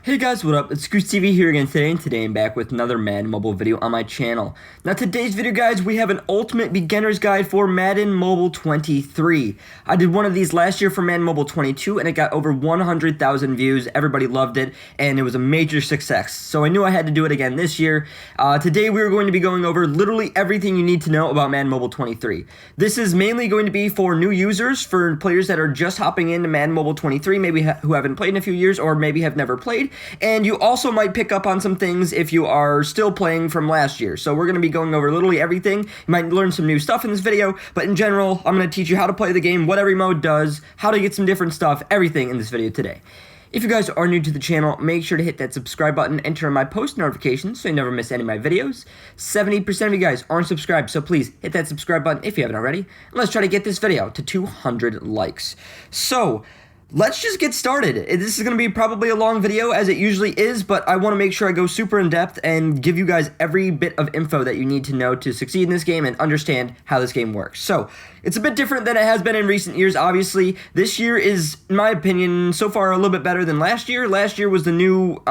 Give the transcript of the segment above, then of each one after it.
Hey guys, what up? It's Goose TV here again today, and today I'm back with another Madden Mobile video on my channel. Now today's video, guys, we have an ultimate beginner's guide for Madden Mobile 23. I did one of these last year for Madden Mobile 22, and it got over 100,000 views. Everybody loved it, and it was a major success. So I knew I had to do it again this year. Today we are going to be going over literally everything you need to know about Madden Mobile 23. This is mainly going to be for new users, for players that are just hopping into Madden Mobile 23, maybe who haven't played in a few years, or maybe have never played. And you also might pick up on some things if you are still playing from last year. So we're going to be going over literally everything. You might learn some new stuff in this video, but in general, I'm going to teach you how to play the game, what every mode does, how to get some different stuff, everything in this video today. If you guys are new to the channel, make sure to hit that subscribe button and turn on my post notifications so you never miss any of my videos. 70% of you guys aren't subscribed, so please hit that subscribe button if you haven't already. And let's try to get this video to 200 likes. So let's just get started. This is going to be probably a long video, as it usually is, but I want to make sure I go super in depth and give you guys every bit of info that you need to know to succeed in this game and understand how this game works. So it's a bit different than it has been in recent years, obviously. This year is, in my opinion, so far a little bit better than last year. Last year was the new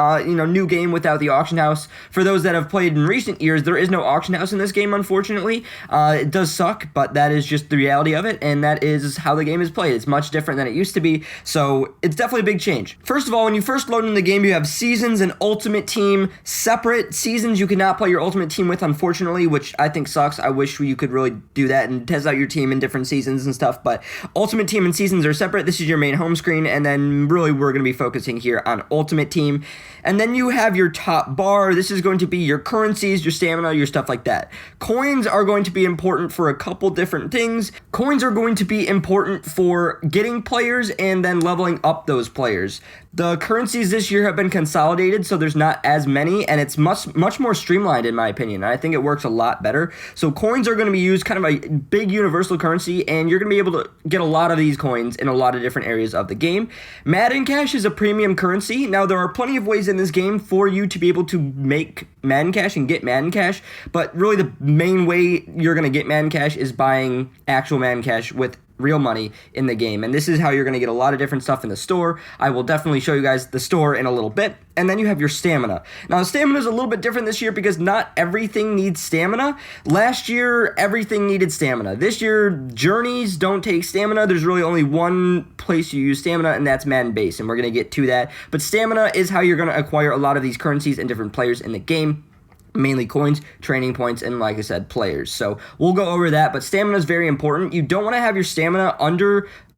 game without the auction house. For those that have played in recent years, there is no auction house in this game, unfortunately. It does suck, but that is just the reality of it, and that is how the game is played. It's much different than it used to be. So it's definitely a big change. First of all, when you first load in the game, you have seasons and ultimate team separate. Seasons you cannot play your ultimate team with, unfortunately, which I think sucks. I wish you could really do that and test out your team in different seasons and stuff, but ultimate team and seasons are separate. This is your main home screen, and then really we're going to be focusing here on ultimate team. And then you have your top bar. This is going to be your currencies, your stamina, your stuff like that. Coins are going to be important for a couple different things. Coins are going to be important for getting players and then leveling up those players. The currencies this year have been consolidated, so there's not as many, and it's much more streamlined in my opinion. I think it works a lot better. So coins are going to be used, kind of a big universal currency, and you're going to be able to get a lot of these coins in a lot of different areas of the game. Madden Cash is a premium currency. Now, there are plenty of ways in this game for you to be able to make Madden Cash and get Madden Cash, but really the main way you're going to get Madden Cash is buying actual Madden Cash with real money in the game, and this is how you're going to get a lot of different stuff in the store. I will definitely show you guys the store in a little bit. And then you have your stamina. Now, stamina is a little bit different this year because not everything needs stamina. Last year, everything needed stamina. This year, journeys don't take stamina. There's really only one place you use stamina, and that's Madden Base, and we're going to get to that. But stamina is how you're going to acquire a lot of these currencies and different players in the game. Mainly coins, training points, and like I said, players. So we'll go over that, but stamina is very important. You don't want to have your stamina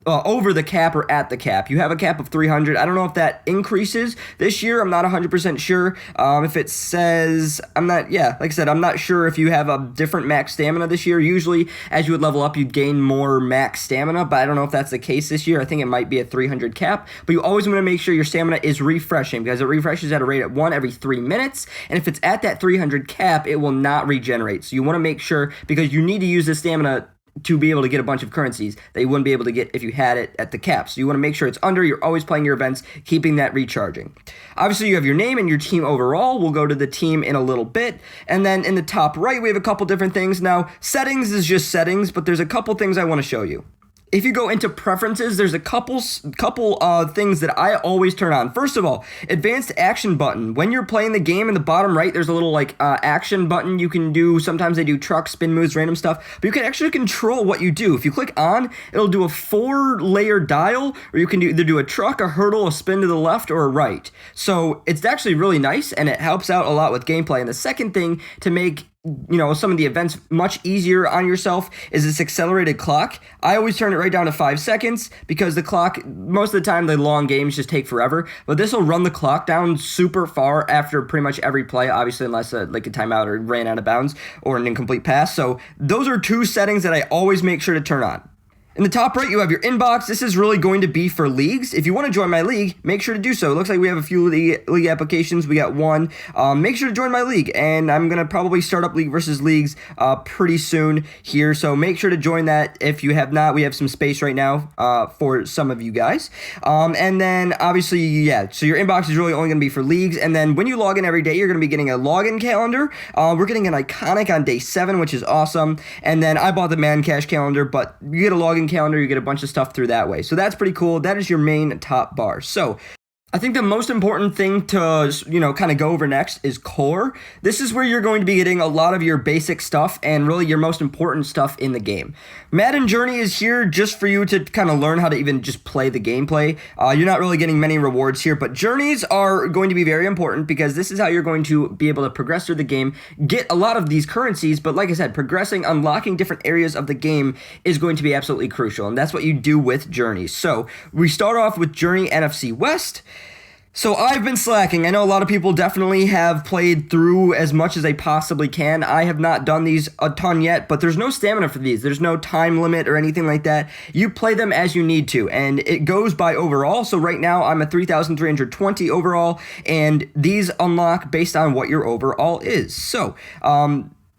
over the cap or at the cap. You have a cap of 300. I don't know if that increases this year. I'm not 100% sure. If it says, like I said, I'm not sure if you have a different max stamina this year. Usually, as you would level up, you'd gain more max stamina, but I don't know if that's the case this year. I think it might be a 300 cap, but you always want to make sure your stamina is refreshing because it refreshes at a rate of 1 every 3 minutes, and if it's at that 300 cap, it will not regenerate. So you want to make sure, because you need to use the stamina to be able to get a bunch of currencies that you wouldn't be able to get if you had it at the cap. So you want to make sure it's under, you're always playing your events, keeping that recharging. Obviously, you have your name and your team overall. We'll go to the team in a little bit. And then in the top right, we have a couple different things. Now, settings is just settings, but there's a couple things I want to show you. If you go into preferences, there's a couple things that I always turn on. First of all, advanced action button. When you're playing the game in the bottom right, there's a little action button you can do. Sometimes they do truck, spin moves, random stuff, but you can actually control what you do. If you click on, it'll do a 4-layer dial, or you can either do a truck, a hurdle, a spin to the left, or a right. So it's actually really nice, and it helps out a lot with gameplay. And the second thing to make some of the events much easier on yourself is this accelerated clock. I always turn it right down to 5 seconds because the clock, most of the time, the long games just take forever. But this will run the clock down super far after pretty much every play, obviously, unless like a timeout or ran out of bounds or an incomplete pass. So those are two settings that I always make sure to turn on. In the top right, you have your inbox. This is really going to be for leagues. If you want to join my league, make sure to do so. It looks like we have a few league applications. We got one. Make sure to join my league, and I'm going to probably start up League versus Leagues pretty soon here, so make sure to join that if you have not. We have some space right now for some of you guys. And then, obviously, so your inbox is really only going to be for leagues, and then when you log in every day, you're going to be getting a login calendar. We're getting an iconic on day 7, which is awesome, and then I bought the Madden Cash calendar, but you get a login calendar, you get a bunch of stuff through that way. So that's pretty cool. That is your main top bar. So I think the most important thing to, kind of go over next is core. This is where you're going to be getting a lot of your basic stuff and really your most important stuff in the game. Madden Journey is here just for you to kind of learn how to even just play the gameplay. You're not really getting many rewards here, but journeys are going to be very important because this is how you're going to be able to progress through the game, get a lot of these currencies, but like I said, progressing, unlocking different areas of the game is going to be absolutely crucial, and that's what you do with journeys. So we start off with Journey NFC West. So I've been slacking. I know a lot of people definitely have played through as much as they possibly can. I have not done these a ton yet, but there's no stamina for these. There's no time limit or anything like that. You play them as you need to, and it goes by overall. So right now I'm at 3,320 overall, and these unlock based on what your overall is. So,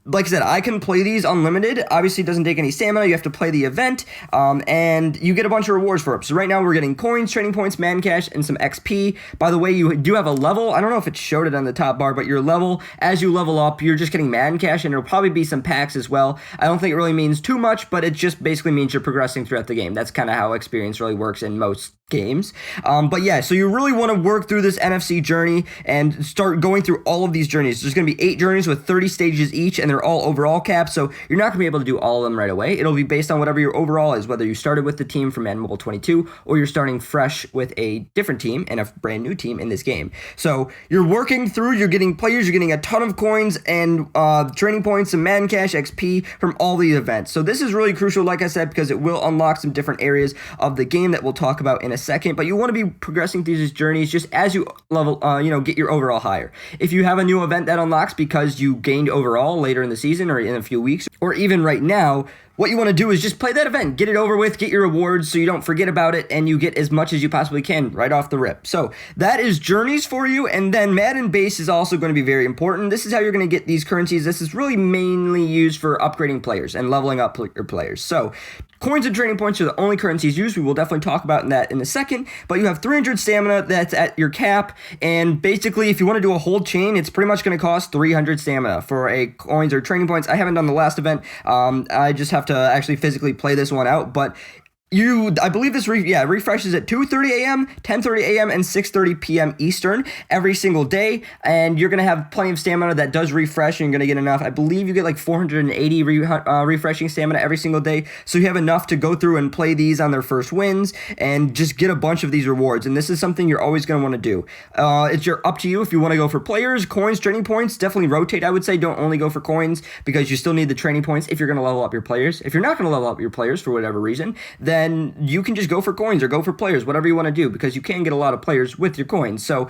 like I said, I can play these unlimited. Obviously, it doesn't take any stamina. You have to play the event, and you get a bunch of rewards for it. So right now, we're getting coins, training points, man cash, and some XP. By the way, you do have a level. I don't know if it showed it on the top bar, but your level, as you level up, you're just getting man cash, and there'll probably be some packs as well. I don't think it really means too much, but it just basically means you're progressing throughout the game. That's kind of how experience really works in most games. But yeah, so you really want to work through this NFC journey and start going through all of these journeys. There's going to be 8 journeys with 30 stages each, and they're all overall caps, so you're not going to be able to do all of them right away. It'll be based on whatever your overall is, whether you started with the team from Madden Mobile 22 or you're starting fresh with a different team and a brand new team in this game. So you're working through, you're getting players, you're getting a ton of coins and training points and man cash, XP from all the events. So this is really crucial, like I said, because it will unlock some different areas of the game that we'll talk about in a second, but you want to be progressing through these journeys just as you level, get your overall higher. If you have a new event that unlocks because you gained overall later in the season or in a few weeks, or even right now, what you want to do is just play that event, get it over with, get your rewards so you don't forget about it, and you get as much as you possibly can right off the rip. So that is journeys for you, and then Madden Base is also going to be very important. This is how you're going to get these currencies. This is really mainly used for upgrading players and leveling up your players. So coins and training points are the only currencies used. We will definitely talk about that in a second, but you have 300 stamina that's at your cap, and basically if you want to do a whole chain, it's pretty much going to cost 300 stamina for a coins or training points. I haven't done the last event. I just have to actually physically play this one out, but I believe this refreshes at 2:30 a.m., 10:30 a.m., and 6:30 p.m. Eastern every single day, and you're going to have plenty of stamina that does refresh, and you're going to get enough. I believe you get like 480 refreshing stamina every single day, so you have enough to go through and play these on their first wins and just get a bunch of these rewards, and this is something you're always going to want to do. It's up to you if you want to go for players, coins, training points. Definitely rotate, I would say. Don't only go for coins because you still need the training points if you're going to level up your players. If you're not going to level up your players for whatever reason, then you can just go for coins or go for players, whatever you want to do, because you can get a lot of players with your coins. So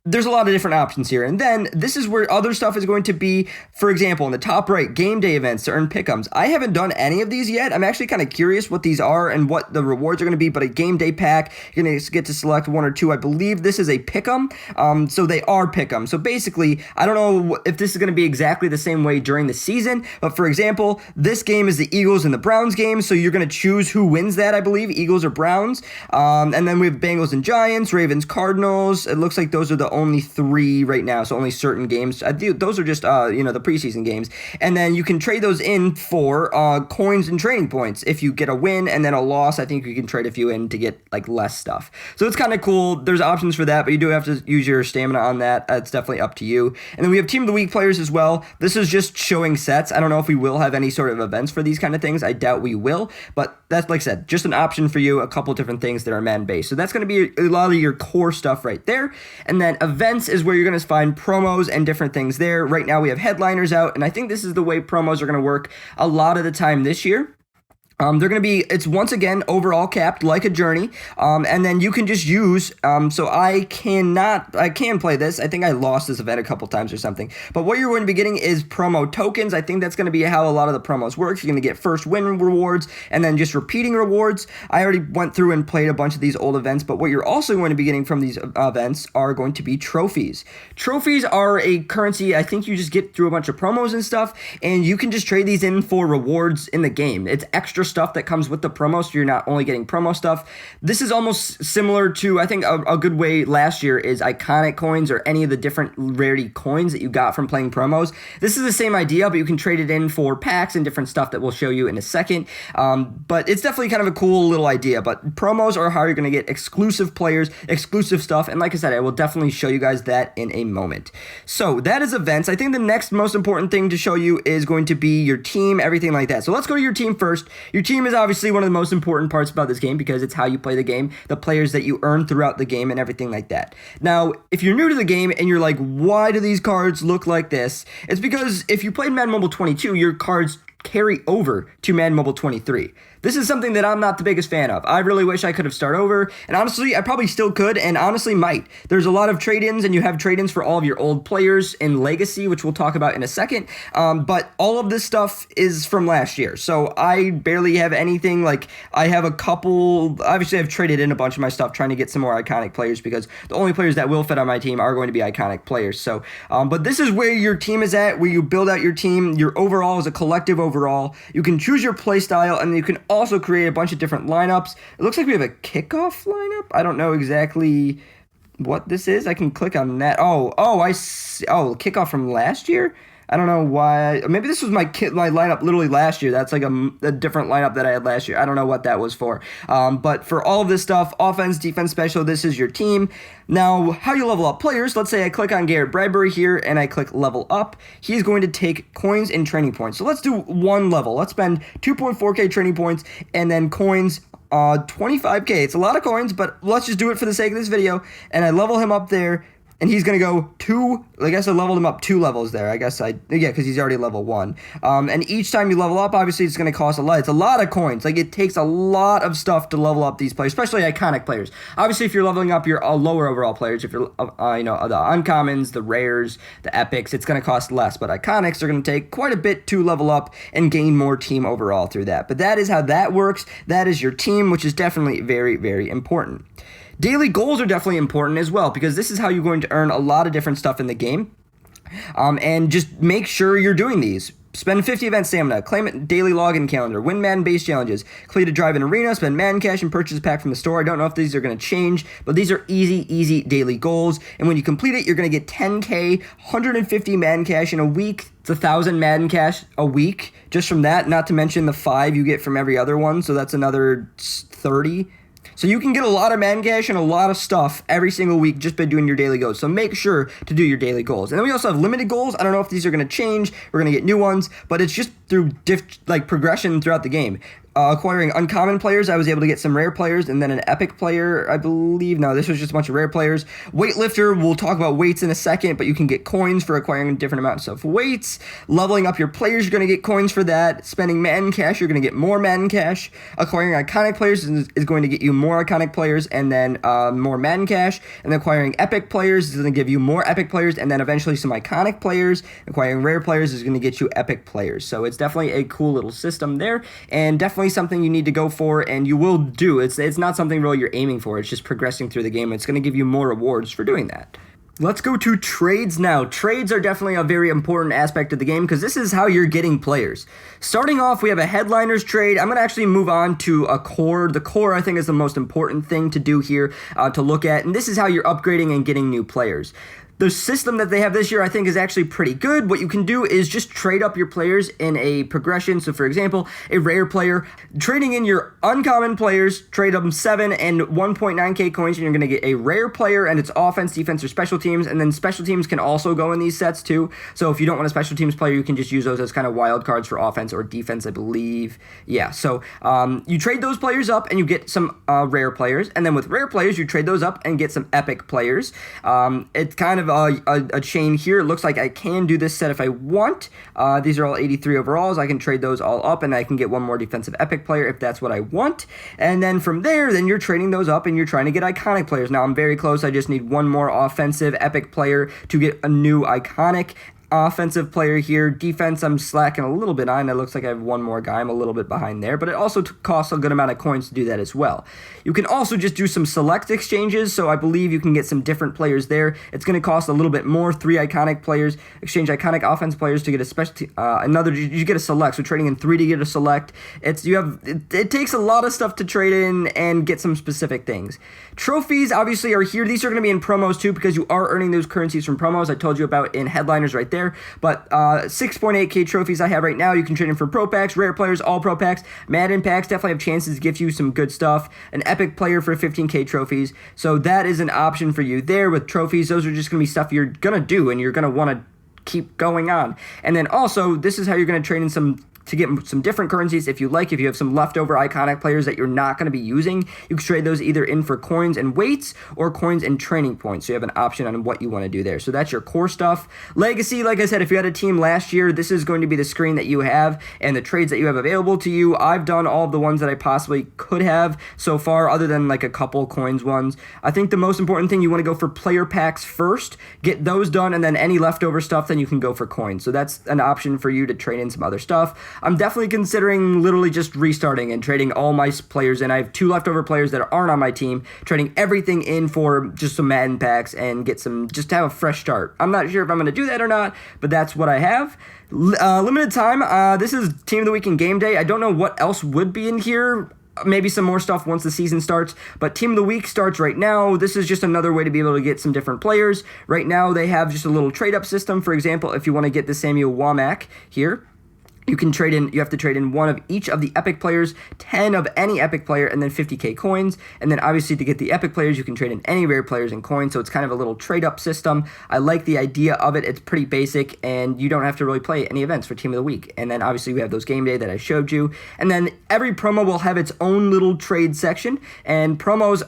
there's a lot of different options here. And then this is where other stuff is going to be. For example, in the top right, game day events to earn pick'ems. I haven't done any of these yet. I'm actually kind of curious what these are and what the rewards are going to be, but a game day pack, you're going to get to select 1 or 2. I believe this is a pick'em. So they are pick'em. So basically, I don't know if this is going to be exactly the same way during the season, but for example, this game is the Eagles and the Browns game. So you're going to choose who wins that, I believe, Eagles or Browns. And then we have Bengals and Giants, Ravens, Cardinals. It looks like those are the only 3 right now, so only certain games. Those are just the preseason games, and then you can trade those in for coins and training points. If you get a win and then a loss, I think you can trade a few in to get like less stuff. So it's kind of cool. There's options for that, but you do have to use your stamina on that. It's definitely up to you. And then we have Team of the Week players as well. This is just showing sets. I don't know if we will have any sort of events for these kind of things. I doubt we will, but that's, like I said, just an option for you. A couple different things that are Madden Base. So that's going to be a lot of your core stuff right there. And then events is where you're going to find promos and different things there. Right now we have headliners out, and I think this is the way promos are going to work a lot of the time this year. They're going to be, it's once again overall capped like a journey, and then you can just use, so I can play this. I think I lost this event a couple times or something, but what you're going to be getting is promo tokens. I think that's going to be how a lot of the promos work. You're going to get first win rewards and then just repeating rewards. I already went through and played a bunch of these old events, but what you're also going to be getting from these events are going to be trophies. Trophies are a currency I think you just get through a bunch of promos and stuff, and you can just trade these in for rewards in the game. It's extra stuff that comes with the promo, so you're not only getting promo stuff. This is almost similar to, I think a good way last year is iconic coins or any of the different rarity coins that you got from playing promos. This is the same idea, but you can trade it in for packs and different stuff that we'll show you in a second. But it's definitely kind of a cool little idea. But promos are how you're going to get exclusive players, exclusive stuff, and like I said, I will definitely show you guys that in a moment. So that is events. I think the next most important thing to show you is going to be your team, everything like that. So let's go to your team first. Your team is obviously one of the most important parts about this game because it's how you play the game, the players that you earn throughout the game, and everything like that. Now, if you're new to the game and you're like, why do these cards look like this? It's because if you played Madden Mobile 22, your cards carry over to Madden Mobile 23. This is something that I'm not the biggest fan of. I really wish I could have started over, and honestly, I probably still could, and honestly might. There's a lot of trade-ins, and you have trade-ins for all of your old players in Legacy, which we'll talk about in a second, but all of this stuff is from last year, so I barely have anything. Like, I have a couple, obviously I've traded in a bunch of my stuff trying to get some more iconic players, because the only players that will fit on my team are going to be iconic players. So, but this is where your team is at, where you build out your team. Your overall is a collective overall. You can choose your play style, and you can also create a bunch of different lineups. It looks like we have a kickoff lineup. I don't know exactly what this is. I can click on that. I see. Oh, kickoff from last year? I don't know why. Maybe this was my lineup literally last year. That's like a different lineup that I had last year. I don't know what that was for. But for all of this stuff, offense, defense, special, this is your team. Now, how you level up players, let's say I click on Garrett Bradbury here and I click level up. He's going to take coins and training points. So let's do one level. Let's spend 2.4k training points and then coins 25k. It's a lot of coins, but let's just do it for the sake of this video. And I level him up there. And he's going to go I guess I leveled him up 2 levels there. Because he's already level 1. And each time you level up, obviously, it's going to cost a lot. It's a lot of coins. Like, it takes a lot of stuff to level up these players, especially iconic players. Obviously, if you're leveling up your lower overall players, if you're, the uncommons, the rares, the epics, it's going to cost less. But iconics are going to take quite a bit to level up and gain more team overall through that. But that is how that works. That is your team, which is definitely very, very important. Daily goals are definitely important as well, because this is how you're going to earn a lot of different stuff in the game. And just make sure you're doing these. Spend 50 event stamina, claim it daily login calendar, win Madden Base challenges, complete a drive in arena, spend Madden cash, and purchase a pack from the store. I don't know if these are going to change, but these are easy daily goals. And when you complete it, you're going to get 10k, 150 Madden cash in a week. It's 1,000 Madden cash a week just from that, not to mention the 5 you get from every other one, so that's another 30. So you can get a lot of Madden cash and a lot of stuff every single week just by doing your daily goals. So make sure to do your daily goals. And then we also have limited goals. I don't know if these are going to change. We're going to get new ones, but it's just through progression throughout the game. Acquiring uncommon players, I was able to get some rare players and then an epic player, I believe. No, this was just a bunch of rare players. Weightlifter, we'll talk about weights in a second, but you can get coins for acquiring different amounts of weights. Leveling up your players, you're going to get coins for that. Spending Madden cash, you're going to get more Madden cash. Acquiring iconic players is going to get you more iconic players and then more Madden cash. And then acquiring epic players is going to give you more epic players and then eventually some iconic players. Acquiring rare players is going to get you epic players. So it's definitely a cool little system there, and definitely something you need to go for, and you will do. It's not something really you're aiming for. It's just progressing through the game. It's going to give you more rewards for doing that. Let's go to trades now. Trades are definitely a very important aspect of the game because this is how you're getting players. Starting off, we have a headliners trade. I'm going to actually move on to a core. The core, I think, is the most important thing to do here to look at, and this is how you're upgrading and getting new players. The system that they have this year, I think, is actually pretty good. What you can do is just trade up your players in a progression. So, for example, a rare player, trading in your uncommon players, trade them 7 and 1.9k coins, and you're going to get a rare player, and it's offense, defense, or special teams. And then special teams can also go in these sets, too. So, if you don't want a special teams player, you can just use those as kind of wild cards for offense or defense, I believe. Yeah, so you trade those players up, and you get some rare players. And then with rare players, you trade those up and get some epic players. It's kind of a chain here. It looks like I can do this set if I want. These are all 83 overalls. I can trade those all up, and I can get one more defensive epic player if that's what I want. And then from there, then you're trading those up, and you're trying to get iconic players. Now, I'm very close. I just need one more offensive epic player to get a new iconic. offensive player here. Defense, I'm slacking a little bit on. It looks like I have one more guy. I'm a little bit behind there, but it also costs a good amount of coins to do that as well. You can also just do some select exchanges, so I believe you can get some different players there. It's going to cost a little bit more. 3 iconic players, exchange iconic offense players to get a special, you get a select, so trading in 3 to get a select. It takes a lot of stuff to trade in and get some specific things. Trophies obviously are here. These are going to be in promos too because you are earning those currencies from promos I told you about in headliners right there. But 6.8k trophies I have right now. You can trade in for pro packs, rare players, all pro packs, Madden packs. Definitely have chances to give you some good stuff. An epic player for 15k trophies. So that is an option for you there with trophies. Those are just going to be stuff you're going to do and you're going to want to keep going on. And then also, this is how you're going to trade in to get some different currencies if you like. If you have some leftover iconic players that you're not going to be using, you can trade those either in for coins and weights or coins and training points. So you have an option on what you want to do there. So that's your core stuff. Legacy, like I said, if you had a team last year, this is going to be the screen that you have and the trades that you have available to you. I've done all of the ones that I possibly could have so far, other than like a couple coins ones. I think the most important thing, you want to go for player packs first, get those done, and then any leftover stuff, then you can go for coins. So that's an option for you to trade in some other stuff. I'm definitely considering literally just restarting and trading all my players in. I have 2 leftover players that aren't on my team, trading everything in for just some Madden packs and just to have a fresh start. I'm not sure if I'm going to do that or not, but that's what I have. Limited time. This is Team of the Week and Game Day. I don't know what else would be in here. Maybe some more stuff once the season starts, but Team of the Week starts right now. This is just another way to be able to get some different players. Right now, they have just a little trade-up system. For example, if you want to get the Samuel Womack here, you have to trade in 1 of each of the epic players, 10 of any epic player, and then 50k coins. And then obviously to get the epic players, you can trade in any rare players and coins. So it's kind of a little trade-up system. I like the idea of it. It's pretty basic, and you don't have to really play any events for Team of the Week. And then obviously we have those game day that I showed you. And then every promo will have its own little trade section. And promos,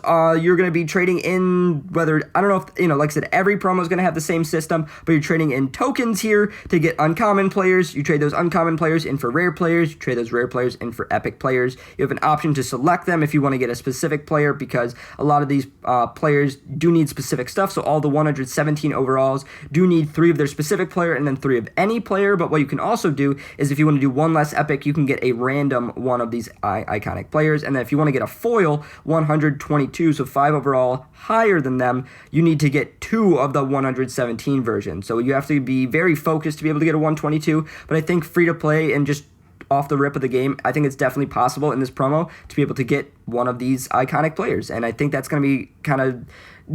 you're going to be trading in I don't know if, like I said, every promo is going to have the same system, but you're trading in tokens here to get uncommon players. You trade those uncommon players in for rare players. You trade those rare players in for epic players. You have an option to select them if you want to get a specific player, because a lot of these players do need specific stuff. So all the 117 overalls do need 3 of their specific player and then 3 of any player. But what you can also do is if you want to do 1 less epic, you can get a random 1 of these iconic players. And then if you want to get a foil 122, so 5 overall higher than them, you need to get 2 of the 117 version. So you have to be very focused to be able to get a 122. But I think free to play and just off the rip of the game, I think it's definitely possible in this promo to be able to get 1 of these iconic players. And I think that's going to be kind of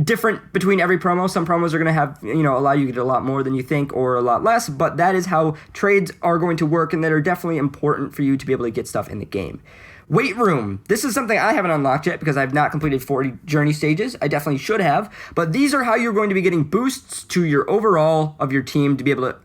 different between every promo. Some promos are going to have, allow you to get a lot more than you think or a lot less, but that is how trades are going to work and that are definitely important for you to be able to get stuff in the game. Weight room. This is something I haven't unlocked yet because I've not completed 40 journey stages. I definitely should have, but these are how you're going to be getting boosts to your overall of your team to be able to,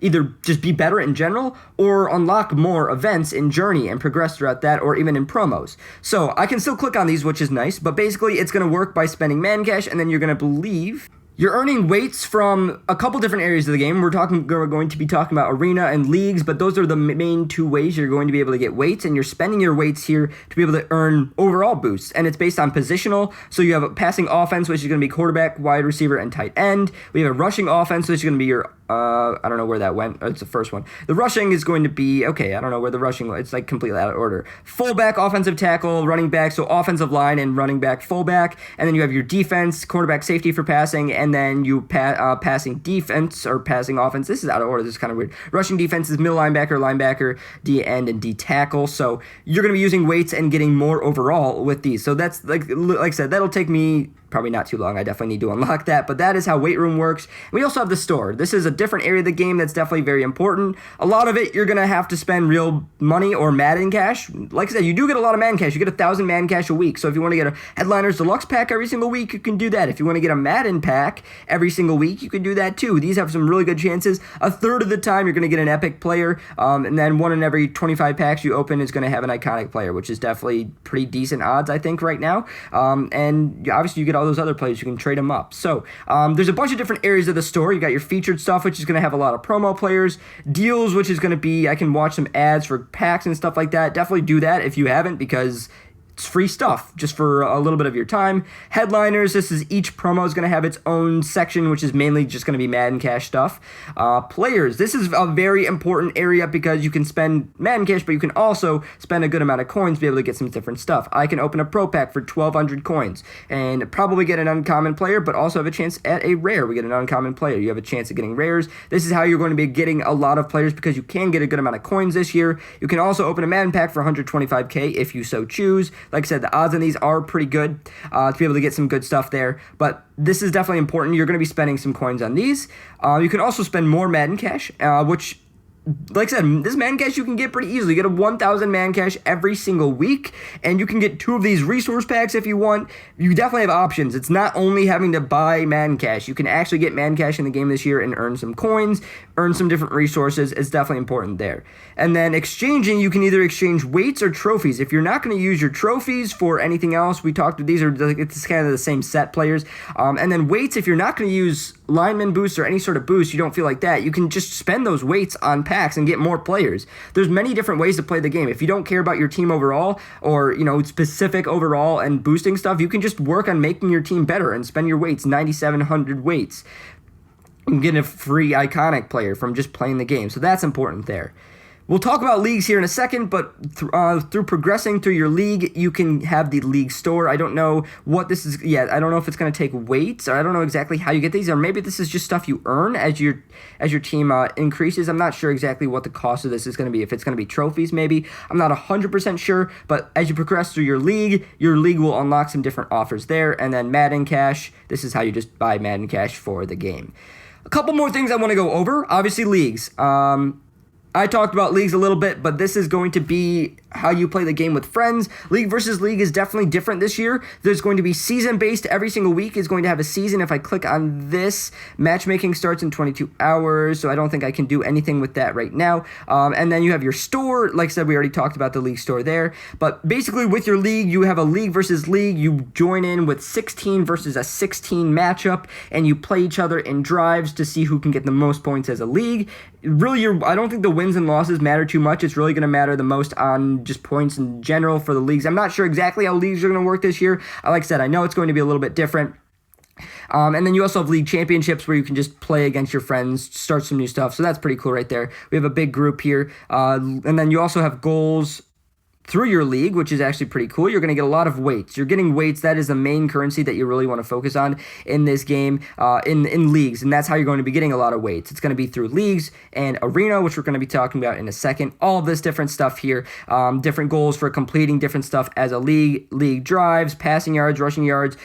either just be better in general or unlock more events in journey and progress throughout that, or even in promos. So I can still click on these, which is nice, but basically it's going to work by spending man cash, and then you're going to believe you're earning weights from a couple different areas of the game. We're going to be talking about arena and leagues, but those are the main 2 ways you're going to be able to get weights, and you're spending your weights here to be able to earn overall boosts. And it's based on positional. So you have a passing offense, which is going to be quarterback, wide receiver, and tight end. We have a rushing offense, which is going to be your I don't know where that went. It's the first one. The rushing is going to be, I don't know where the rushing went. It's like completely out of order. Fullback, offensive tackle, running back, so offensive line and running back, fullback. And then you have your defense, cornerback, safety for passing, and then you passing defense or passing offense. This is out of order. This is kind of weird. Rushing defense is middle linebacker, D end, and D tackle. So you're going to be using weights and getting more overall with these. So that's, like I said, that'll take me probably not too long. I definitely need to unlock that, but that is how weight room works. We also have the store. This is a different area of the game that's definitely very important. A lot of it, you're going to have to spend real money or Madden cash. Like I said, you do get a lot of Madden cash. You get 1,000 Madden cash a week. So if you want to get a Headliners Deluxe pack every single week, you can do that. If you want to get a Madden pack every single week, you can do that too. These have some really good chances. A third of the time, you're going to get an epic player, and then 1 in every 25 packs you open is going to have an iconic player, which is definitely pretty decent odds, I think, right now. And obviously, you get all those other players. You can trade them up. So there's a bunch of different areas of the store. You got your featured stuff, which is going to have a lot of promo players. Deals, which is going to be, I can watch some ads for packs and stuff like that. Definitely do that if you haven't, because free stuff just for a little bit of your time. Headliners, this is each promo is going to have its own section, which is mainly just going to be Madden Cash stuff. Players, this is a very important area because you can spend Madden Cash, but you can also spend a good amount of coins to be able to get some different stuff. I can open a pro pack for 1,200 coins and probably get an uncommon player, but also have a chance at a rare. We get an uncommon player. You have a chance of getting rares. This is how you're going to be getting a lot of players because you can get a good amount of coins this year. You can also open a Madden pack for 125k if you so choose. Like I said, the odds on these are pretty good to be able to get some good stuff there, but this is definitely important. You're going to be spending some coins on these. You can also spend more Madden Cash, which, like I said, this Madden Cash you can get pretty easily. You get a 1,000 Madden Cash every single week, and you can get 2 of these resource packs if you want. You definitely have options. It's not only having to buy Madden Cash. You can actually get Madden Cash in the game this year and earn some coins, earn some different resources. It's definitely important there. And then exchanging, you can either exchange weights or trophies. If you're not going to use your trophies for anything else, we talked these are it's kind of the same set players. And then weights, if you're not going to use lineman boosts or any sort of boost, you don't feel like that, you can just spend those weights on packs and get more players. There's many different ways to play the game. If you don't care about your team overall or, specific overall and boosting stuff, you can just work on making your team better and spend your weights, 9,700 weights, and get a free iconic player from just playing the game. So that's important there. We'll talk about leagues here in a second, but through progressing through your league, you can have the league store. I don't know what this is yet. I don't know if it's going to take weights, or I don't know exactly how you get these, or maybe this is just stuff you earn as your team increases. I'm not sure exactly what the cost of this is going to be. If it's going to be trophies, maybe. I'm not 100% sure, but as you progress through your league will unlock some different offers there. And then Madden Cash, this is how you just buy Madden Cash for the game. A couple more things I want to go over. Obviously, leagues. I talked about leagues a little bit, but this is going to be how you play the game with friends. League versus league is definitely different this year. There's going to be season-based. Every single week is going to have a season. If I click on this, matchmaking starts in 22 hours, so I don't think I can do anything with that right now. And then you have your store. Like I said, we already talked about the league store there. But basically, with your league, you have a league versus league. You join in with 16 versus a 16 matchup, and you play each other in drives to see who can get the most points as a league. Really, I don't think the wins and losses matter too much. It's really going to matter the most on just points in general for the leagues. I'm not sure exactly how leagues are going to work this year. Like I said, I know it's going to be a little bit different. And then you also have league championships where you can just play against your friends, start some new stuff. So that's pretty cool right there. We have a big group here. And then you also have goals through your league, which is actually pretty cool. You're going to get a lot of weights. You're getting weights. That is the main currency that you really want to focus on in this game, in leagues, and that's how you're going to be getting a lot of weights. It's going to be through leagues and arena, which we're going to be talking about in a second. All of this different stuff here, different goals for completing different stuff as a league drives, passing yards, rushing yards,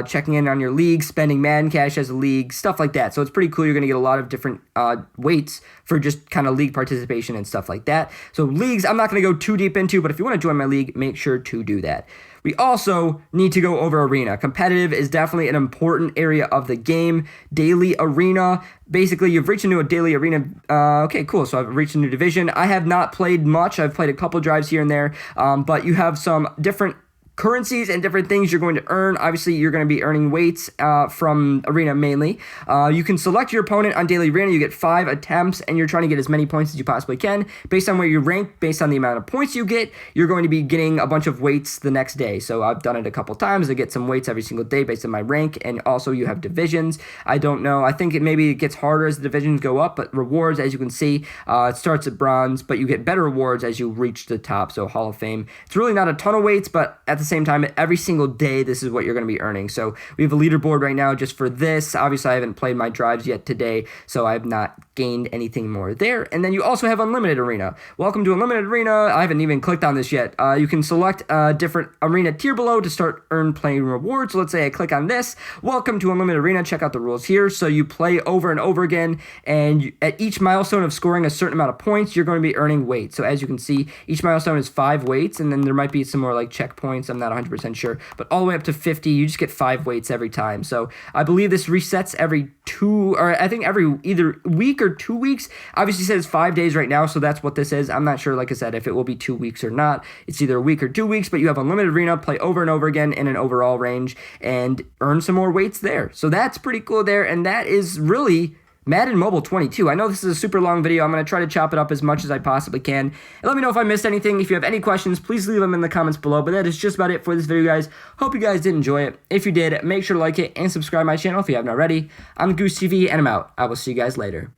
checking in on your league, spending Madden Cash as a league, stuff like that. So it's pretty cool. You're going to get a lot of different weights for just kind of league participation and stuff like that. So leagues, I'm not going to go too deep into, but if you want to join my league, make sure to do that. We also need to go over arena. Competitive is definitely an important area of the game. Daily arena, basically you've reached into a daily arena. Okay, cool. So I've reached a new division. I have not played much. I've played a couple drives here and there, but you have some different currencies and different things you're going to earn. Obviously, you're going to be earning weights from arena mainly. You can select your opponent on daily arena. You get 5 attempts, and you're trying to get as many points as you possibly can. Based on where you rank, based on the amount of points you get, you're going to be getting a bunch of weights the next day. So I've done it a couple times. I get some weights every single day based on my rank, and also you have divisions. I don't know. I think maybe it gets harder as the divisions go up, but rewards, as you can see, it starts at bronze, but you get better rewards as you reach the top, so Hall of Fame. It's really not a ton of weights, but at the same time, every single day, this is what you're going to be earning. So we have a leaderboard right now just for this. Obviously, I haven't played my drives yet today, so I have not gained anything more there. And then you also have Unlimited Arena. Welcome to Unlimited Arena. I haven't even clicked on this yet. You can select a different arena tier below to start playing rewards. So let's say I click on this. Welcome to Unlimited Arena. Check out the rules here. So you play over and over again, and at each milestone of scoring a certain amount of points, you're going to be earning weights. So as you can see, each milestone is 5 weights, and then there might be some more like checkpoints. I'm not 100% sure, but all the way up to 50, you just get 5 weights every time. So I believe this resets every 2, or I think every either week or 2 weeks. Obviously it says 5 days right now, so that's what this is. I'm not sure, like I said, if it will be 2 weeks or not. It's either a week or 2 weeks, but you have Unlimited Arena, play over and over again in an overall range, and earn some more weights there. So that's pretty cool there, and that is really Madden Mobile 22. I know this is a super long video. I'm going to try to chop it up as much as I possibly can. And let me know if I missed anything. If you have any questions, please leave them in the comments below. But that is just about it for this video, guys. Hope you guys did enjoy it. If you did, make sure to like it and subscribe to my channel if you haven't already. I'm Goose TV, and I'm out. I will see you guys later.